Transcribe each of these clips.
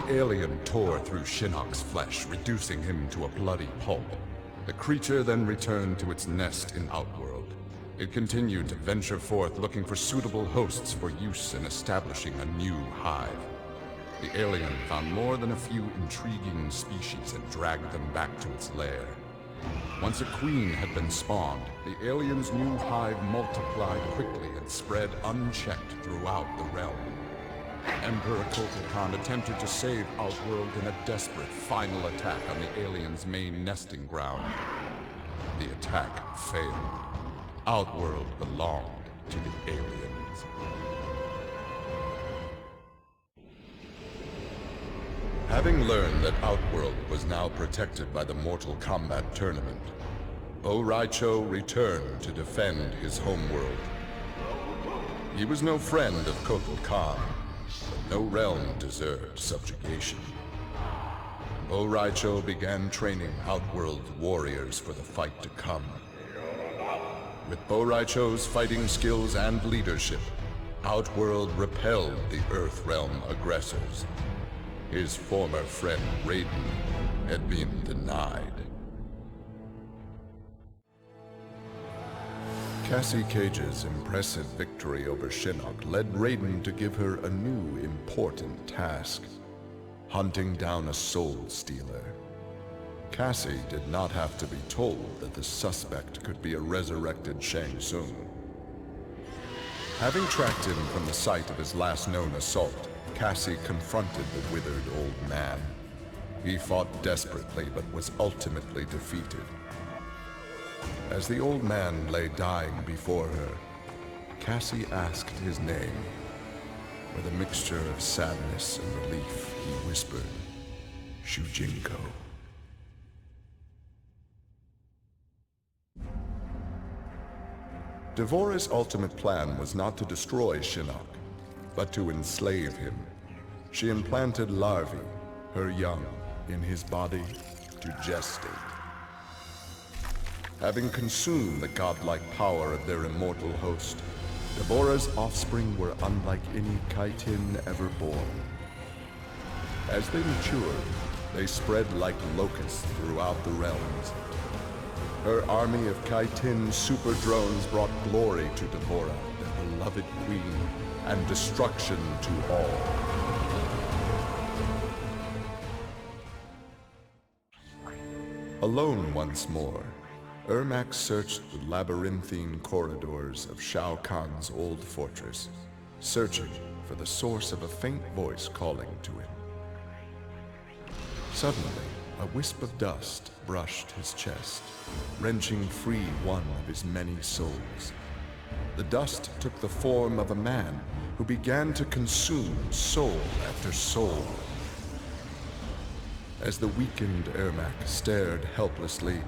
the alien tore through Shinnok's flesh, reducing him to a bloody pulp. The creature then returned to its nest in Outworld. It continued to venture forth looking for suitable hosts for use in establishing a new hive. The alien found more than a few intriguing species and dragged them back to its lair. Once a queen had been spawned, the alien's new hive multiplied quickly and spread unchecked throughout the realm. Emperor Khan attempted to save Outworld in a desperate final attack on the alien's main nesting ground. The attack failed. Outworld belonged to the aliens. Having learned that Outworld was now protected by the Mortal Kombat tournament, Bo' Rai Cho returned to defend his homeworld. He was no friend of Kotal Khan, but no realm deserved subjugation. Bo' Rai Cho began training Outworld warriors for the fight to come. With Bo' Rai Cho's fighting skills and leadership, Outworld repelled the Earthrealm aggressors. His former friend Raiden had been denied. Cassie Cage's impressive victory over Shinnok led Raiden to give her a new important task: hunting down a soul stealer. Cassie did not have to be told that the suspect could be a resurrected Shang Tsung. Having tracked him from the site of his last known assault, Cassie confronted the withered old man. He fought desperately but was ultimately defeated. As the old man lay dying before her, Cassie asked his name. With a mixture of sadness and relief, he whispered, "Shujinko." Devora's ultimate plan was not to destroy Shinnok, but to enslave him. She implanted larvae, her young, in his body to gestate. Having consumed the godlike power of their immortal host, Devora's offspring were unlike any Kaitin ever born. As they matured, they spread like locusts throughout the realms. Her army of Kaitin super drones brought glory to Devora, their beloved queen, and destruction to all. Alone once more, Ermac searched the labyrinthine corridors of Shao Kahn's old fortress, searching for the source of a faint voice calling to him. Suddenly, a wisp of dust brushed his chest, wrenching free one of his many souls. The dust took the form of a man who began to consume soul after soul. As the weakened Ermac stared helplessly,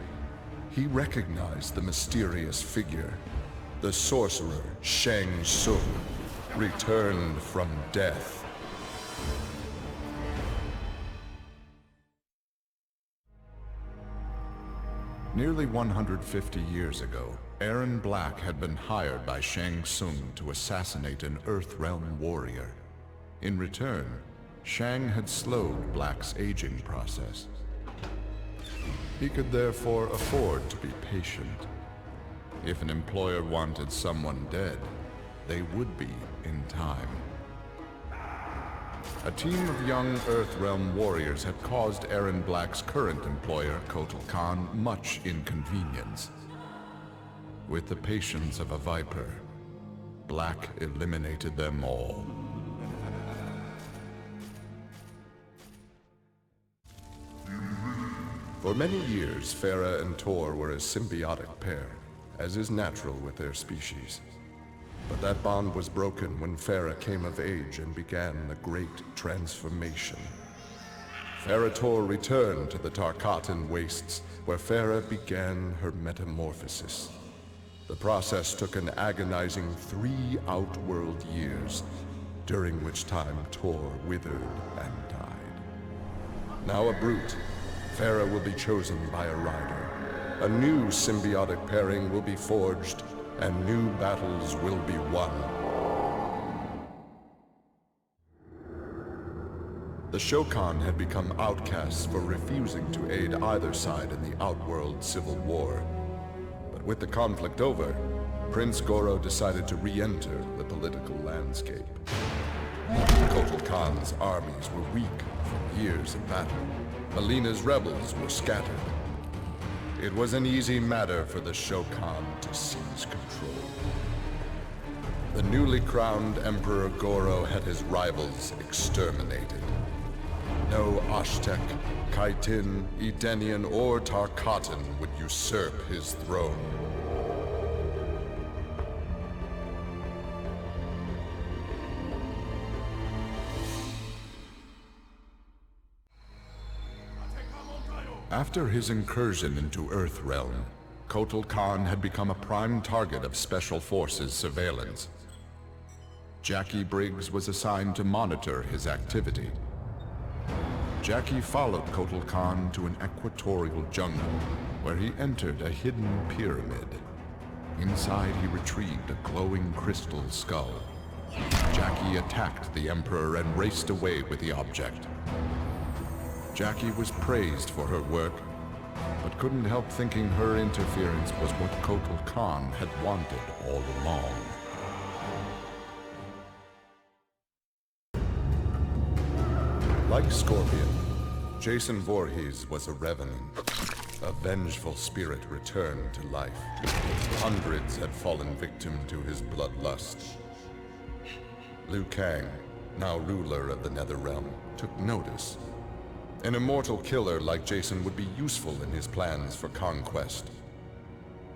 he recognized the mysterious figure. The sorcerer Shang Tsung, returned from death. Nearly 150 years ago, Erron Black had been hired by Shang Tsung to assassinate an Earthrealm warrior. In return, Shang had slowed Black's aging process. He could therefore afford to be patient. If an employer wanted someone dead, they would be in time. A team of young Earthrealm warriors had caused Erron Black's current employer, Kotal Khan, much inconvenience. With the patience of a viper, Black eliminated them all. For many years, Farah and Tor were a symbiotic pair, as is natural with their species. But that bond was broken when Farah came of age and began the Great Transformation. Farah Tor returned to the Tarkatan Wastes, where Farah began her metamorphosis. The process took an agonizing 3 Outworld years, during which time Tor withered and died. Now a brute, Farah will be chosen by a rider. A new symbiotic pairing will be forged, and new battles will be won. The Shokan had become outcasts for refusing to aid either side in the Outworld civil war. But with the conflict over, Prince Goro decided to re-enter the political landscape. Kotal Khan's armies were weak from years of battle. Melina's rebels were scattered. It was an easy matter for the Shokan to seize control. The newly crowned Emperor Goro had his rivals exterminated. No Ashtek, Kaitin, Edenian, or Tarkatan would usurp his throne. After his incursion into Earthrealm, Kotal Khan had become a prime target of Special Forces surveillance. Jackie Briggs was assigned to monitor his activity. Jackie followed Kotal Khan to an equatorial jungle, where he entered a hidden pyramid. Inside, he retrieved a glowing crystal skull. Jackie attacked the Emperor and raced away with the object. Jackie was praised for her work, but couldn't help thinking her interference was what Kotal Khan had wanted all along. Like Scorpion, Jason Voorhees was a revenant. A vengeful spirit returned to life. Hundreds had fallen victim to his bloodlust. Liu Kang, now ruler of the Netherrealm, took notice. An immortal killer like Jason would be useful in his plans for conquest.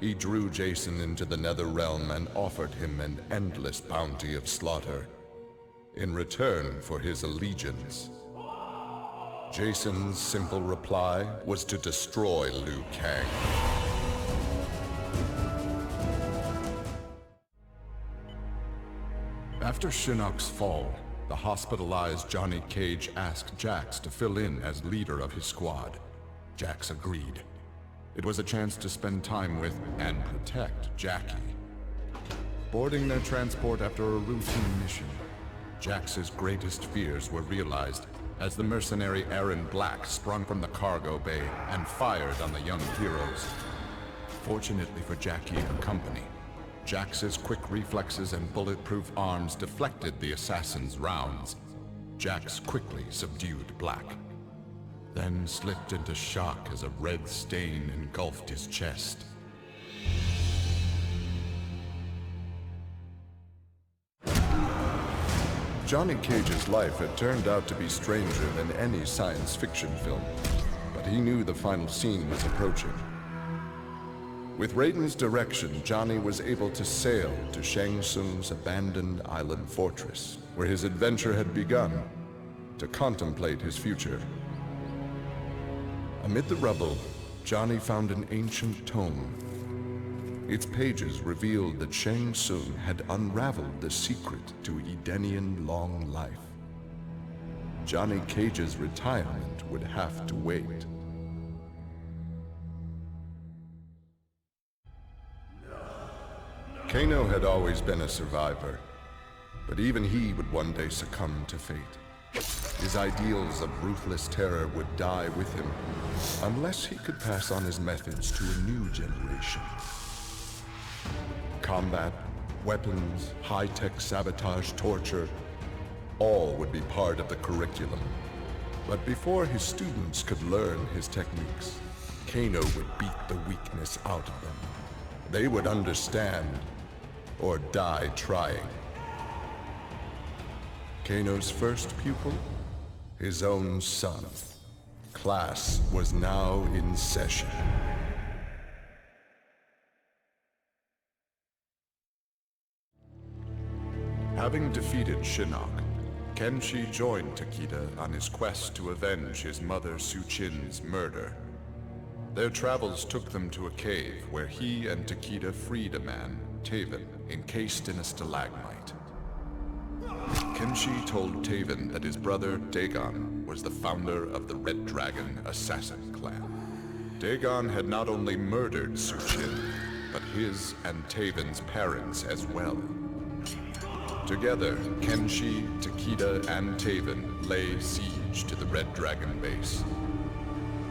He drew Jason into the Netherrealm and offered him an endless bounty of slaughter in return for his allegiance. Jason's simple reply was to destroy Liu Kang. After Shinnok's fall, the hospitalized Johnny Cage asked Jax to fill in as leader of his squad. Jax agreed. It was a chance to spend time with and protect Jackie. Boarding their transport after a routine mission, Jax's greatest fears were realized as the mercenary Aaron Black sprung from the cargo bay and fired on the young heroes. Fortunately for Jackie and her company, Jax's quick reflexes and bulletproof arms deflected the assassin's rounds. Jax quickly subdued Black, then slipped into shock as a red stain engulfed his chest. Johnny Cage's life had turned out to be stranger than any science fiction film, but he knew the final scene was approaching. With Raiden's direction, Johnny was able to sail to Shang Tsung's abandoned island fortress, where his adventure had begun, to contemplate his future. Amid the rubble, Johnny found an ancient tome. Its pages revealed that Shang Tsung had unraveled the secret to Edenian long life. Johnny Cage's retirement would have to wait. Kano had always been a survivor, but even he would one day succumb to fate. His ideals of ruthless terror would die with him, unless he could pass on his methods to a new generation. Combat, weapons, high-tech sabotage, torture, all would be part of the curriculum. But before his students could learn his techniques, Kano would beat the weakness out of them. They would understand, or die trying. Kano's first pupil? His own son. Class was now in session. Having defeated Shinnok, Kenshi joined Takeda on his quest to avenge his mother Su-Chin's murder. Their travels took them to a cave where he and Takeda freed a man, Taven, encased in a stalagmite. Kenshi told Taven that his brother, Dagon, was the founder of the Red Dragon Assassin Clan. Dagon had not only murdered Su-Chin, but his and Taven's parents as well. Together, Kenshi, Takeda, and Taven lay siege siege to the Red Dragon base.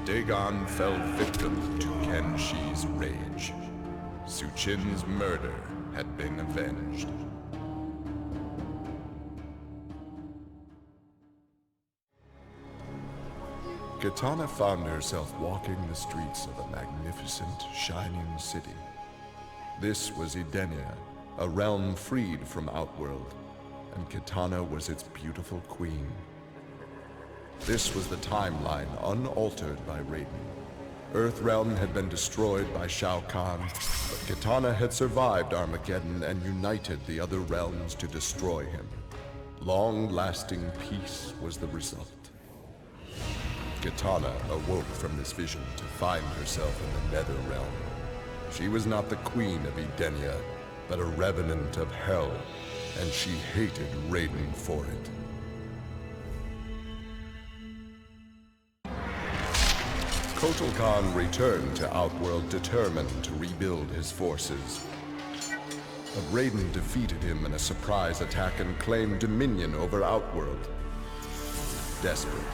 Dagon fell victim to Ken Shi's rage. Su Qin's murder had been avenged. Kitana found herself walking the streets of a magnificent, shining city. This was Edenia, a realm freed from Outworld, and Kitana was its beautiful queen. This was the timeline unaltered by Raiden. Earthrealm had been destroyed by Shao Kahn, but Kitana had survived Armageddon and united the other realms to destroy him. Long-lasting peace was the result. Kitana awoke from this vision to find herself in the Netherrealm. She was not the queen of Edenia, but a revenant of hell, and she hated Raiden for it. Kotal Khan returned to Outworld determined to rebuild his forces. But Raiden defeated him in a surprise attack and claimed dominion over Outworld. Desperate,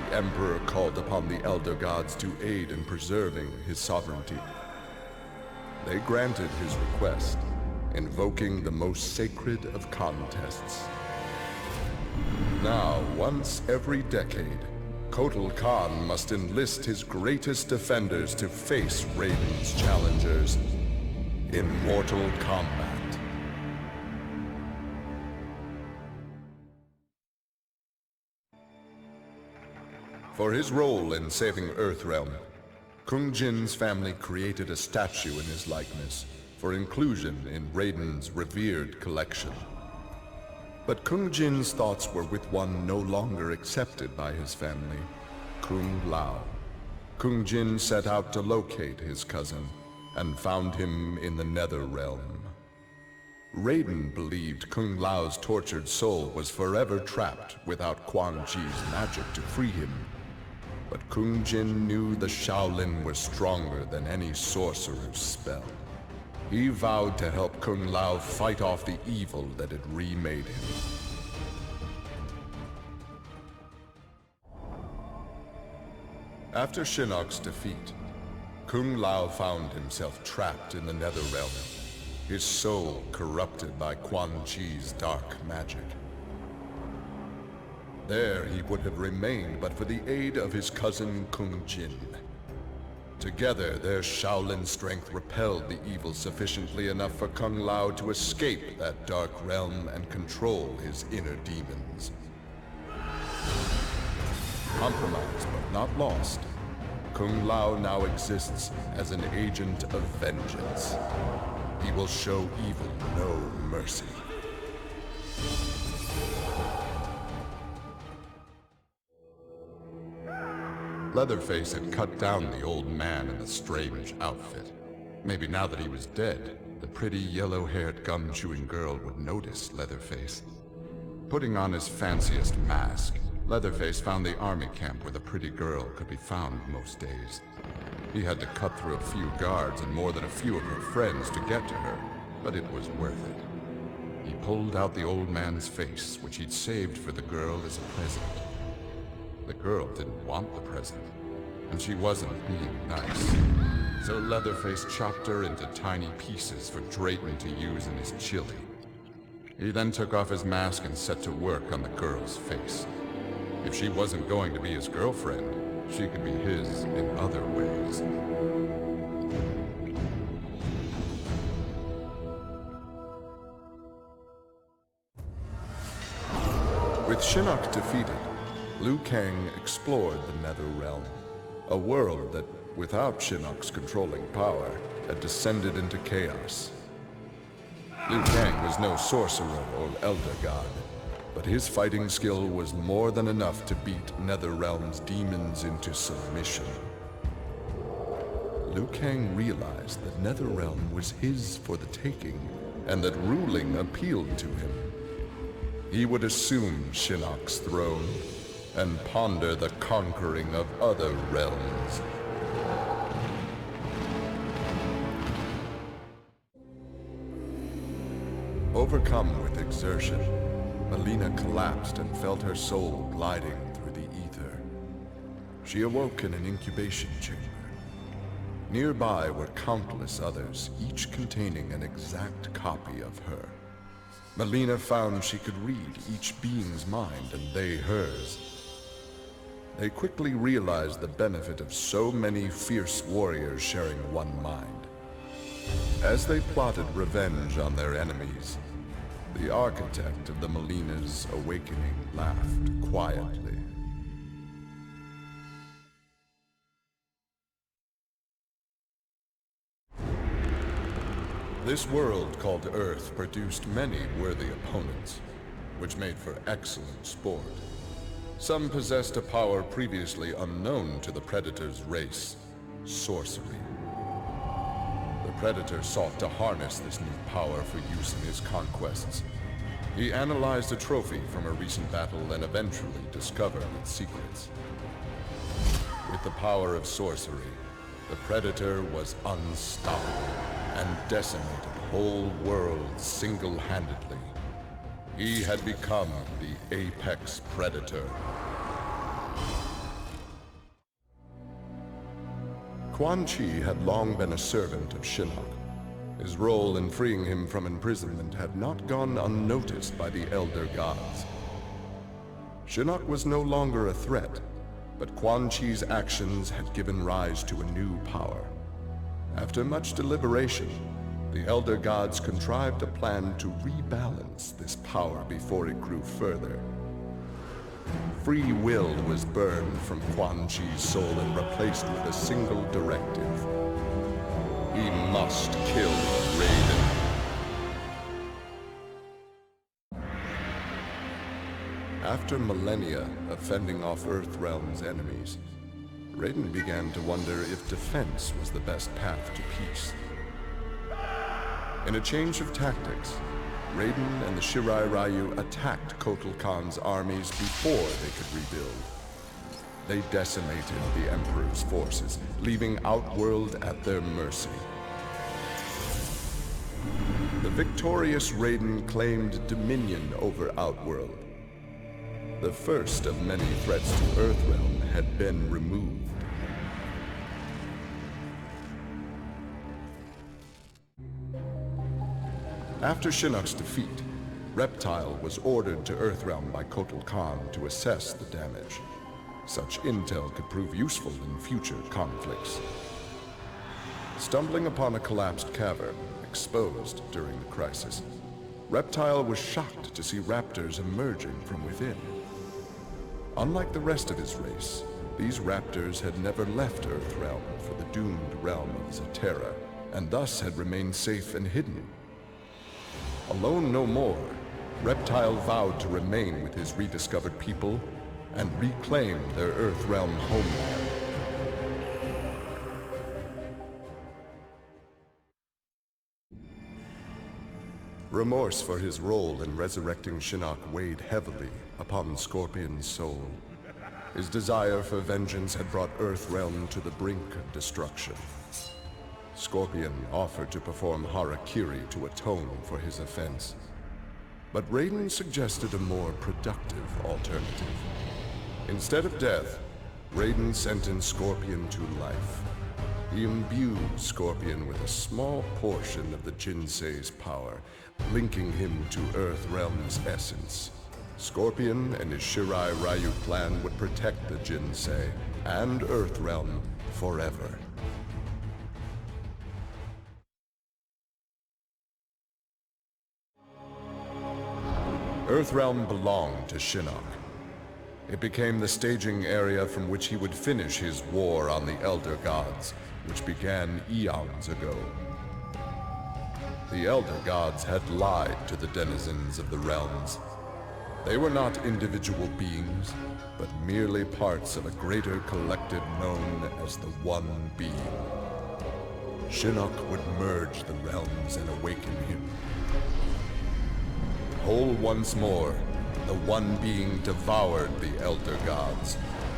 the Emperor called upon the Elder Gods to aid in preserving his sovereignty. They granted his request, invoking the most sacred of contests. Now, once every decade, Kotal Khan must enlist his greatest defenders to face Raiden's challengers in mortal combat. For his role in saving Earthrealm, Kung Jin's family created a statue in his likeness for inclusion in Raiden's revered collection. But Kung Jin's thoughts were with one no longer accepted by his family, Kung Lao. Kung Jin set out to locate his cousin and found him in the Netherrealm. Raiden believed Kung Lao's tortured soul was forever trapped without Quan Chi's magic to free him. But Kung Jin knew the Shaolin was stronger than any sorcerer's spell. He vowed to help Kung Lao fight off the evil that had remade him. After Shinnok's defeat, Kung Lao found himself trapped in the Netherrealm, his soul corrupted by Quan Chi's dark magic. There he would have remained but for the aid of his cousin Kung Jin. Together, their Shaolin strength repelled the evil sufficiently enough for Kung Lao to escape that dark realm and control his inner demons. Compromised but not lost, Kung Lao now exists as an agent of vengeance. He will show evil no mercy. Leatherface had cut down the old man in the strange outfit. Maybe now that he was dead, the pretty yellow-haired gum-chewing girl would notice Leatherface. Putting on his fanciest mask, Leatherface found the army camp where the pretty girl could be found most days. He had to cut through a few guards and more than a few of her friends to get to her, but it was worth it. He pulled out the old man's face, which he'd saved for the girl as a present. The girl didn't want the present, and she wasn't being nice. So Leatherface chopped her into tiny pieces for Drayton to use in his chili. He then took off his mask and set to work on the girl's face. If she wasn't going to be his girlfriend, she could be his in other ways. With Shinnok defeated, Liu Kang explored the Netherrealm, a world that, without Shinnok's controlling power, had descended into chaos. Liu Kang was no sorcerer or elder god, but his fighting skill was more than enough to beat Netherrealm's demons into submission. Liu Kang realized that Netherrealm was his for the taking, and that ruling appealed to him. He would assume Shinnok's throne, and ponder the conquering of other realms. Overcome with exertion, Melina collapsed and felt her soul gliding through the She awoke in an incubation chamber. Nearby were countless others, each containing an exact copy of her. Melina found she could read each being's mind and they hers. They quickly realized the benefit of so many fierce warriors sharing one mind. As they plotted revenge on their enemies, the architect of the Melina's awakening laughed quietly. This world called Earth produced many worthy opponents, which made for excellent sport. Some possessed a power previously unknown to the Predator's race, sorcery. The Predator sought to harness this new power for use in his conquests. He analyzed a trophy from a recent battle and eventually discovered its secrets. With the power of sorcery, the Predator was unstoppable and decimated whole worlds single-handedly. He had become the apex predator. Quan Chi had long been a servant of Shinnok. His role in freeing him from imprisonment had not gone unnoticed by the Elder Gods. Shinnok was no longer a threat, but Quan Chi's actions had given rise to a new power. After much deliberation, the Elder Gods contrived a plan to rebalance this power before it grew further. Free will was burned from Quan Chi's soul and replaced with a single directive. He must kill Raiden. After millennia of fending off Earthrealm's enemies, Raiden began to wonder if defense was the best path to peace. In a change of tactics, Raiden and the Shirai Ryu attacked Kotal Khan's armies before they could rebuild. They decimated the Emperor's forces, leaving Outworld at their mercy. The victorious Raiden claimed dominion over Outworld. The first of many threats to Earthrealm had been removed. After Shinnok's defeat, Reptile was ordered to Earthrealm by Kotal Khan to assess the damage. Such intel could prove useful in future conflicts. Stumbling upon a collapsed cavern, exposed during the crisis, Reptile was shocked to see raptors emerging from within. Unlike the rest of his race, these raptors had never left Earthrealm for the doomed realm of Zaterra, and thus had remained safe and hidden. Alone no more, Reptile vowed to remain with his rediscovered people and reclaim their Earthrealm homeland. Remorse for his role in resurrecting Shinnok weighed heavily upon Scorpion's soul. His desire for vengeance had brought Earthrealm to the brink of destruction. Scorpion offered to perform harakiri to atone for his offense. But Raiden suggested a more productive alternative. Instead of death, Raiden sentenced Scorpion to life. He imbued Scorpion with a small portion of the Jinsei's power, linking him to Earthrealm's essence. Scorpion and his Shirai Ryu clan would protect the Jinsei and Earthrealm forever. Earthrealm belonged to Shinnok. It became the staging area from which he would finish his war on the Elder Gods, which began eons ago. The Elder Gods had lied to the denizens of the realms. They were not individual beings, but merely parts of a greater collective known as the One Being. Shinnok would merge the realms and awaken him. Whole once more, the One Being devoured the Elder Gods.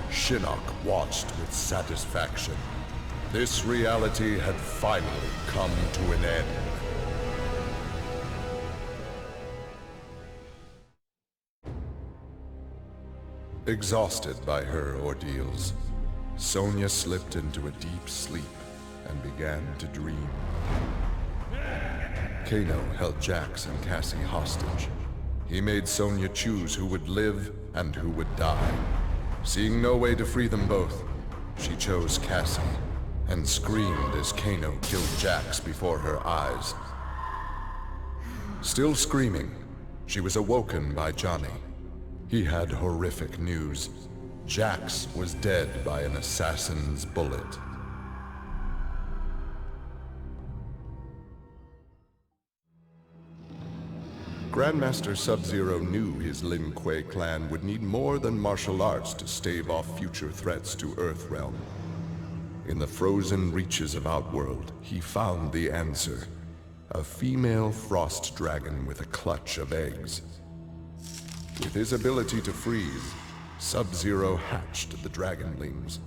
Shinnok watched with satisfaction. This reality had finally come to an end. Exhausted by her ordeals, Sonya slipped into a deep sleep and began to dream. Kano held Jax and Cassie hostage. He made Sonya choose who would live and who would die. Seeing no way to free them both, she chose Cassie and screamed as Kano killed Jax before her eyes. Still screaming, she was awoken by Johnny. He had horrific news. Jax was dead by an assassin's bullet. Grandmaster Sub-Zero knew his Lin Kuei clan would need more than martial arts to stave off future threats to Earthrealm. In the frozen reaches of Outworld, he found the answer. A female frost dragon with a clutch of eggs. With his ability to freeze, Sub-Zero hatched the Dragonlings.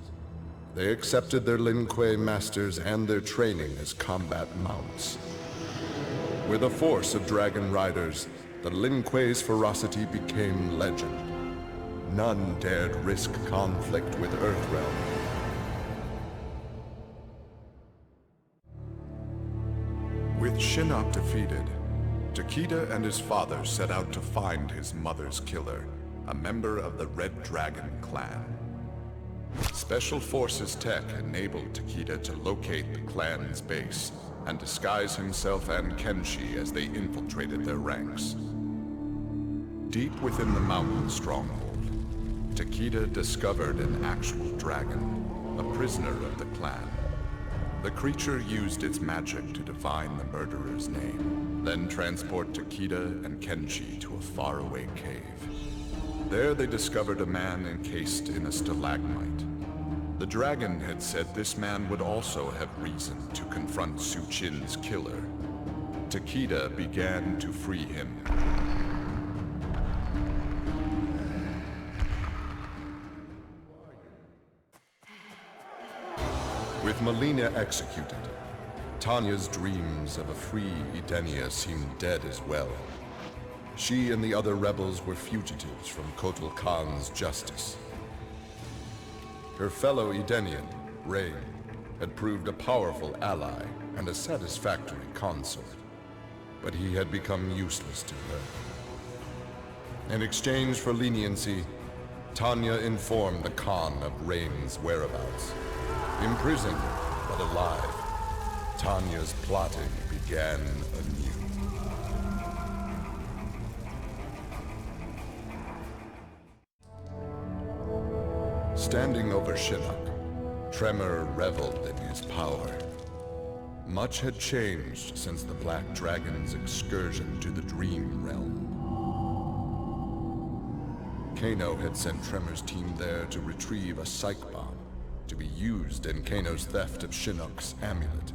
They accepted their Lin Kuei masters and their training as combat mounts. With a force of dragon riders, the Lin Kuei's ferocity became legend. None dared risk conflict with Earthrealm. With Shinnok defeated, Takeda and his father set out to find his mother's killer, a member of the Red Dragon clan. Special Forces tech enabled Takeda to locate the clan's base and disguise himself and Kenshi as they infiltrated their ranks. Deep within the mountain stronghold, Takeda discovered an actual dragon, a prisoner of the clan. The creature used its magic to divine the murderer's name, then transport Takeda and Kenshi to a faraway cave. There they discovered a man encased in a stalagmite. The dragon had said this man would also have reason to confront Su Qin's killer. Takeda began to free him. With Melina executed, Tanya's dreams of a free Edenia seemed dead as well. She and the other rebels were fugitives from Kotal Khan's justice. Her fellow Edenian, Rain, had proved a powerful ally and a satisfactory consort, but he had become useless to her. In exchange for leniency, Tanya informed the Khan of Rain's whereabouts. Imprisoned, but alive, Tanya's plotting began anew. Standing over Shinnok, Tremor reveled in his power. Much had changed since the Black Dragon's excursion to the Dream Realm. Kano had sent Tremor's team there to retrieve a psych bomb, to be used in Kano's theft of Shinnok's amulet.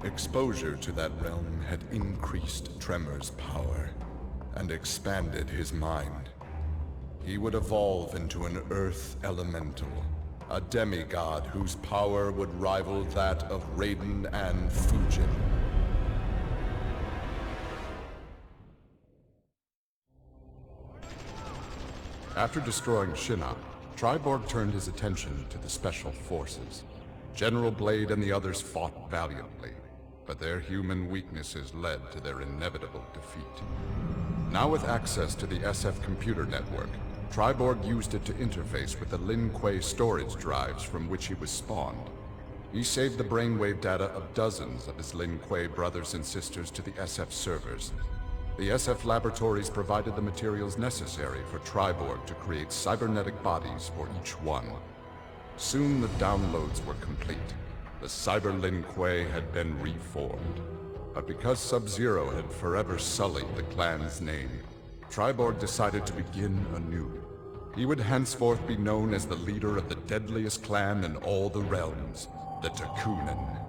Exposure to that realm had increased Tremor's power and expanded his mind. He would evolve into an earth elemental, a demigod whose power would rival that of Raiden and Fujin. After destroying Shinnok, Triborg turned his attention to the Special Forces. General Blade and the others fought valiantly, but their human weaknesses led to their inevitable defeat. Now with access to the SF computer network, Triborg used it to interface with the Lin Kuei storage drives from which he was spawned. He saved the brainwave data of dozens of his Lin Kuei brothers and sisters to the SF servers. The SF laboratories provided the materials necessary for Triborg to create cybernetic bodies for each one. Soon the downloads were complete. The Cyber Lin Kuei had been reformed. But because Sub-Zero had forever sullied the clan's name, Triborg decided to begin anew. He would henceforth be known as the leader of the deadliest clan in all the realms, the Takunin.